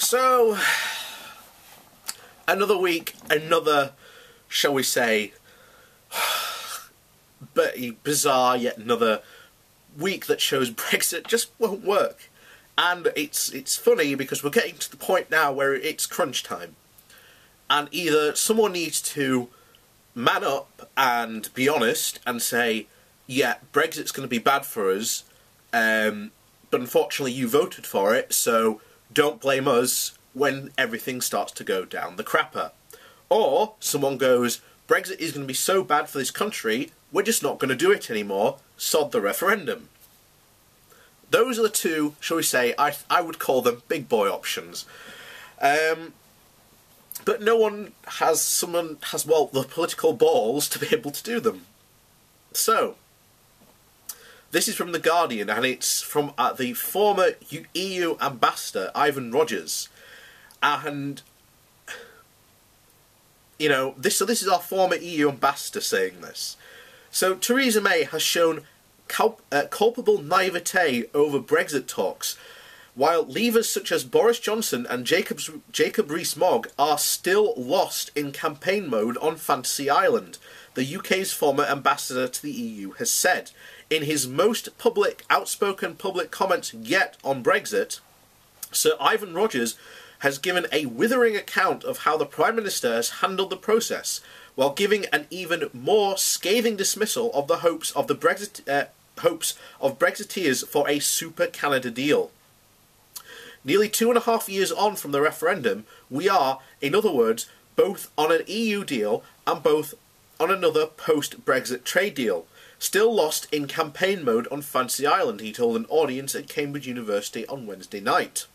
So, another week, another, shall we say, bizarre yet another week that shows Brexit just won't work. And it's funny because we're getting to the point now where it's crunch time. And either someone needs to man up and be honest and say, yeah, Brexit's going to be bad for us, but unfortunately you voted for it, so don't blame us when everything starts to go down the crapper. Or someone goes, Brexit is going to be so bad for this country, we're just not going to do it anymore, sod the referendum. Those are the two, shall we say, I would call them big boy options. But no one has, well, the political balls to be able to do them. So, this is from The Guardian, and it's from the former EU ambassador, Ivan Rogers. And, you know, this is our former EU ambassador saying this. So, Theresa May has shown culpable naivety over Brexit talks, while leavers such as Boris Johnson and Jacob Rees-Mogg are still lost in campaign mode on Fantasy Island, the UK's former ambassador to the EU has said. In his most outspoken public comments yet on Brexit, Sir Ivan Rogers has given a withering account of how the Prime Minister has handled the process, while giving an even more scathing dismissal of the hopes of Brexiteers for a Super Canada deal. Nearly 2.5 years on from the referendum, we are, in other words, both on an EU deal and both on another post-Brexit trade deal. Still lost in campaign mode on Fantasy Island, he told an audience at Cambridge University on Wednesday night.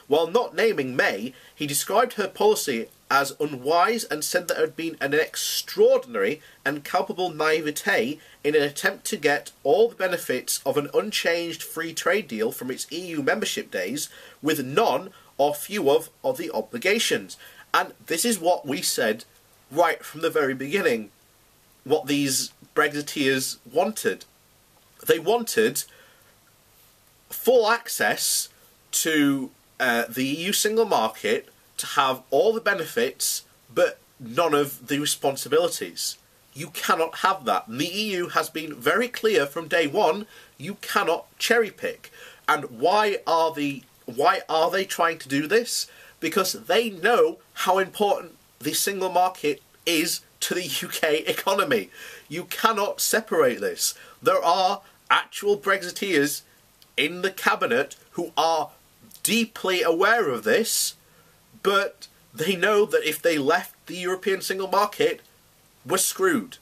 While not naming May, he described her policy as unwise and said that there had been an extraordinary and culpable naivete in an attempt to get all the benefits of an unchanged free trade deal from its EU membership days with none or few of the obligations. And this is what we said right from the very beginning, what these Brexiteers wanted. They wanted full access to the EU single market, to have all the benefits but none of the responsibilities. You cannot have that. And the EU has been very clear from day one, you cannot cherry pick. And why are they trying to do this? Because they know how important the single market is to the UK economy. You cannot separate this. There are actual Brexiteers in the cabinet who are deeply aware of this, but they know that if they left the European single market, we're screwed.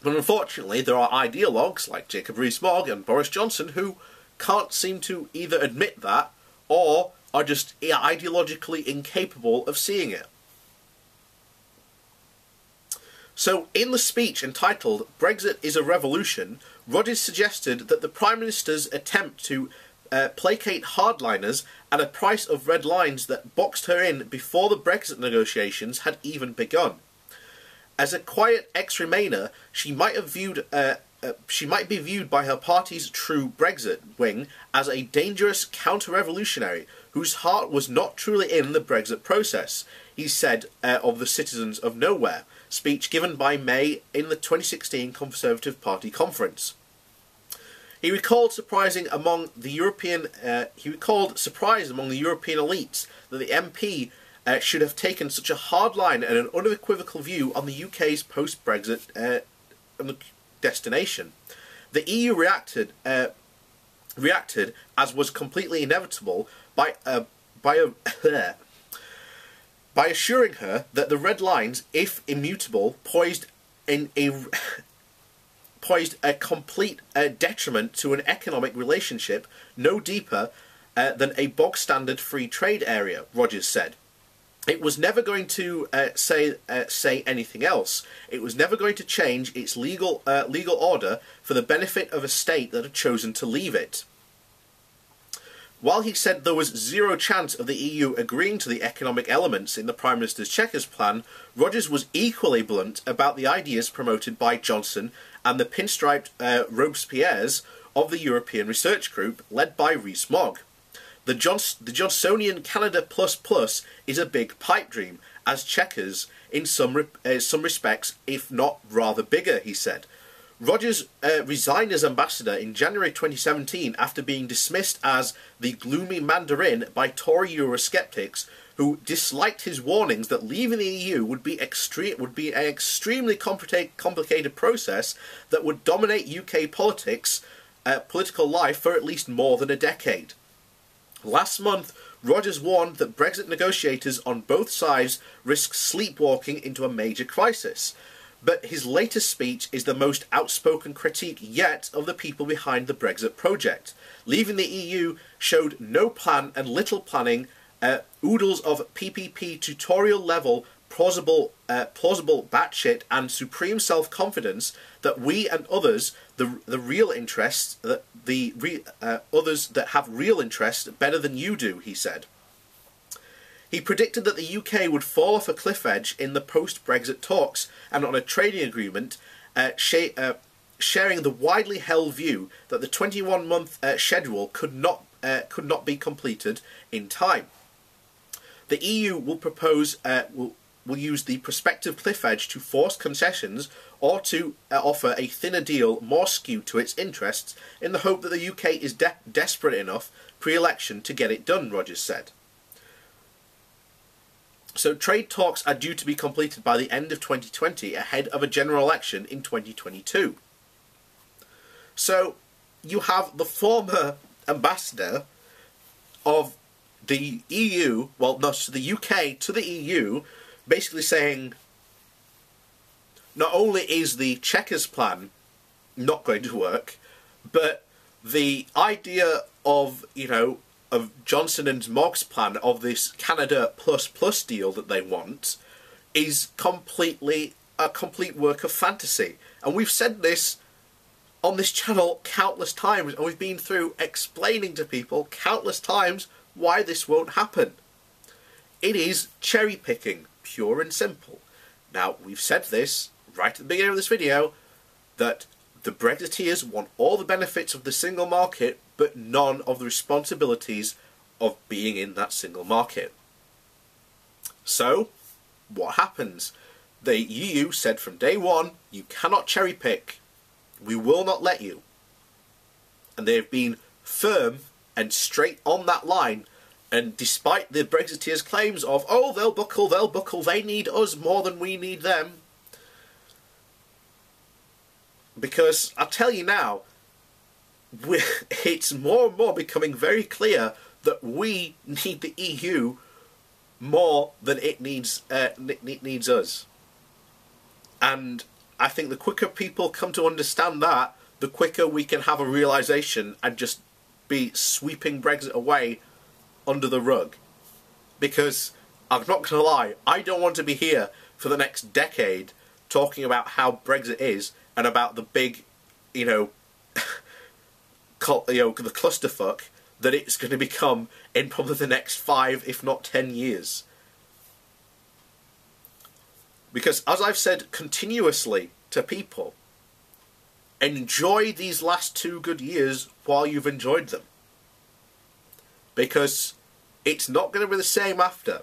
But unfortunately, there are ideologues like Jacob Rees-Mogg and Boris Johnson who can't seem to either admit that or are just ideologically incapable of seeing it. So, in the speech entitled Brexit is a Revolution, Rogers suggested that the Prime Minister's attempt to placate hardliners at a price of red lines that boxed her in before the Brexit negotiations had even begun. As a quiet ex-Remainer, she might be viewed by her party's true Brexit wing as a dangerous counter-revolutionary whose heart was not truly in the Brexit process, he said of the Citizens of Nowhere speech given by May in the 2016 Conservative Party conference. He recalled surprise among the European elites that the MP should have taken such a hard line and an unequivocal view on the UK's post-Brexit destination. The EU reacted, as was completely inevitable, by assuring her that the red lines, if immutable, poised a complete detriment to an economic relationship no deeper than a bog-standard free trade area, Rogers said. It was never going to say anything else. It was never going to change its legal order for the benefit of a state that had chosen to leave it. While he said there was zero chance of the EU agreeing to the economic elements in the Prime Minister's Chequers plan, Rogers was equally blunt about the ideas promoted by Johnson and the pinstriped Robespierres of the European Research Group, led by Rees-Mogg. The Johnsonian Canada Plus Plus is a big pipe dream, as Chequers in some respects, if not rather bigger, he said. Rogers resigned as ambassador in January 2017 after being dismissed as the gloomy Mandarin by Tory Eurosceptics who disliked his warnings that leaving the EU would be an extremely complicated process that would dominate UK political life for at least more than a decade. Last month, Rogers warned that Brexit negotiators on both sides risk sleepwalking into a major crisis. But his latest speech is the most outspoken critique yet of the people behind the Brexit project. Leaving the EU showed no plan and little planning, oodles of PPP tutorial level plausible batshit and supreme self-confidence that we and others, the real interests, others that have real interest better than you do, he said. He predicted that the UK would fall off a cliff edge in the post-Brexit talks and on a trading agreement, sharing the widely held view that the 21-month schedule could not be completed in time. The EU will will use the prospective cliff edge to force concessions or to offer a thinner deal more skewed to its interests in the hope that the UK is desperate enough pre-election to get it done, Rogers said. So trade talks are due to be completed by the end of 2020 ahead of a general election in 2022. So you have the former ambassador of the EU, well, not the UK to the EU, basically saying not only is the Chequers plan not going to work, but the idea of, of Johnson and Mogg's plan of this Canada plus deal that they want is a complete work of fantasy. And we've said this on this channel countless times, and we've been through explaining to people countless times why this won't happen. It is cherry picking, pure and simple. Now, we've said this right at the beginning of this video, that the Brexiteers want all the benefits of the single market, but none of the responsibilities of being in that single market. So, what happens? The EU said from day one, you cannot cherry pick. We will not let you. And they've been firm and straight on that line. And despite the Brexiteers' claims of, oh, they'll buckle, they need us more than we need them. Because, I'll tell you now, it's more and more becoming very clear that we need the EU more than it needs us. And I think the quicker people come to understand that, the quicker we can have a realisation and just be sweeping Brexit away under the rug. Because, I'm not going to lie, I don't want to be here for the next decade talking about how Brexit is and about the big, the clusterfuck that it's going to become in probably the next 5, if not 10 years. Because, as I've said continuously to people, enjoy these last 2 good years while you've enjoyed them. Because it's not going to be the same after.